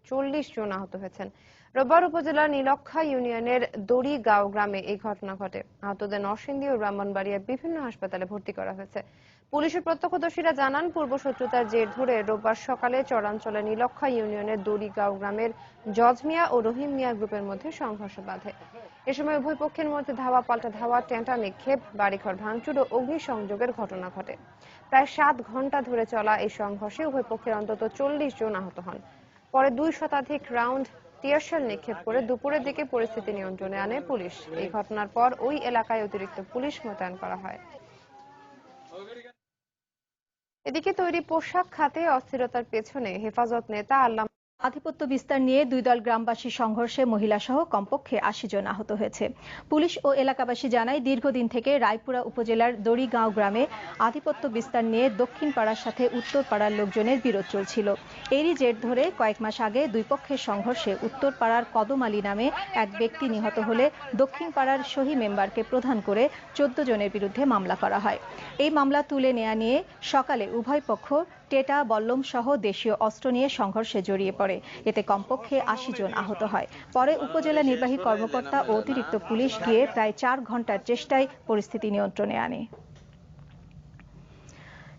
40 জন আহত হয়েছেন। রোববার উপজেলার নীলক্ষা ইউনিয়নের দড়িগাঁও গ্রামে এই ঘটনা ঘটে। আহতদের নরসিংদী ও ব্রাহ্মণবাড়িয়ার বিভিন্ন হাসপাতালে ভর্তি করা হয়েছে। পুলিশের প্রত্যক্ষদর্শীরা জানান, পূর্বশত্রুতার জের ধরে রোববার সকালে চরাঞ্চলে নীলক্ষা ইউনিয়নের দড়িগাঁও গ্রামের জজ মিয়া ও রহিম মিয়া গ্রুপের মধ্যে সংঘর্ষ বাধে। এ সময় উভয় পক্ষের মধ্যে ধাওয়া পাল্টা ধাওয়া, টেঁটা নিক্ষেপ, বাড়িঘর ভাঙচুর ও অগ্নিসংযোগের ঘটনা ঘটে। প্রায় 7 ঘন্টা ধরে চলা এই সংঘর্ষে উভয় পক্ষের অন্তত 40 জন আহত হন। পরে 2 শতাধিক রাউন্ড টিয়ারশেল নিক্ষেপ করে দুপুরের দিকে পরিস্থিতি নিয়ন্ত্রণে আনে পুলিশ। এই ঘটনার পর ওই এলাকায় অতিরিক্ত পুলিশ মোতায়েন করা হয়। এদিকে তৈরি পোশাক খাতে অস্থিরতার পেছনে হেফাজত নেতা আল্লামা আধিপত্য বিস্তার নিয়ে দুই দল গ্রামবাসীর সংঘর্ষে মহিলাসহ কমপক্ষে 80 জন আহত হয়েছে। পুলিশ ও এলাকাবাসী জানায়, দীর্ঘদিন থেকে রায়পুরা উপজেলার দড়িগাঁও গ্রামে আধিপত্য বিস্তার নিয়ে দক্ষিণ পাড়ার সাথে উত্তর পাড়ার লোকজনের বিরোধ চলছিল। এরই জের ধরে কয়েক মাস আগে দুই পক্ষের সংঘর্ষে উত্তর পাড়ার কদম আলী নামে এক ব্যক্তি নিহত হলে দক্ষিণ পাড়ার সহি মেম্বারকে প্রধান করে 14 জনের বিরুদ্ধে মামলা করা হয়। এই মামলা তুলে নেওয়া নিয়ে সকালে উভয় পক্ষ টেটা, বল্লম সহ দেশীয় অস্ত্র নিয়ে সংঘর্ষে জড়িয়ে পড়ে। এতে কমপক্ষে 80 জন আহত হয়। পরে উপজেলা নির্বাহী কর্মকর্তা ও অতিরিক্ত পুলিশ গিয়ে প্রায় 4 ঘন্টার চেষ্টায় পরিস্থিতি নিয়ন্ত্রণে আনে।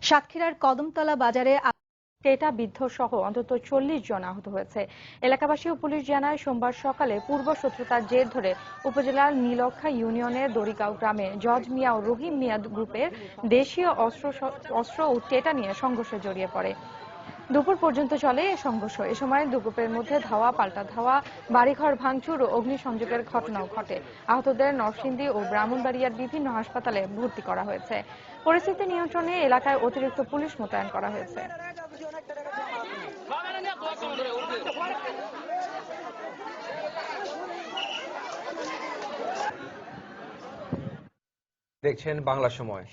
সাতক্ষীরার কদমতলা বাজারে টেটা বিদ্ধ সহ অন্তত 40 জন আহত হয়েছে। এলাকাবাসী ও পুলিশ জানায়, সোমবার সকালে পূর্ব শত্রুতার জের ধরে উপজেলার নীলক্ষা ইউনিয়নের দড়িগাঁও গ্রামে জজ মিয়া ও রহিম মিয়া গ্রুপের দেশীয় অস্ত্র ও টেটা নিয়ে সংঘর্ষে জড়িয়ে পড়ে। দুপুর পর্যন্ত চলে এ সংঘর্ষ। এ সময় দু গ্রুপের মধ্যে ধাওয়া পাল্টা ধাওয়া, বাড়িঘর ভাঙচুর ও অগ্নিসংযোগের ঘটনাও ঘটে। আহতদের নরসিংদী ও ব্রাহ্মণবাড়িয়ার বিভিন্ন হাসপাতালে ভর্তি করা হয়েছে। পরিস্থিতি নিয়ন্ত্রণে এলাকায় অতিরিক্ত পুলিশ মোতায়েন করা হয়েছে। দেখছেন বাংলা সময়।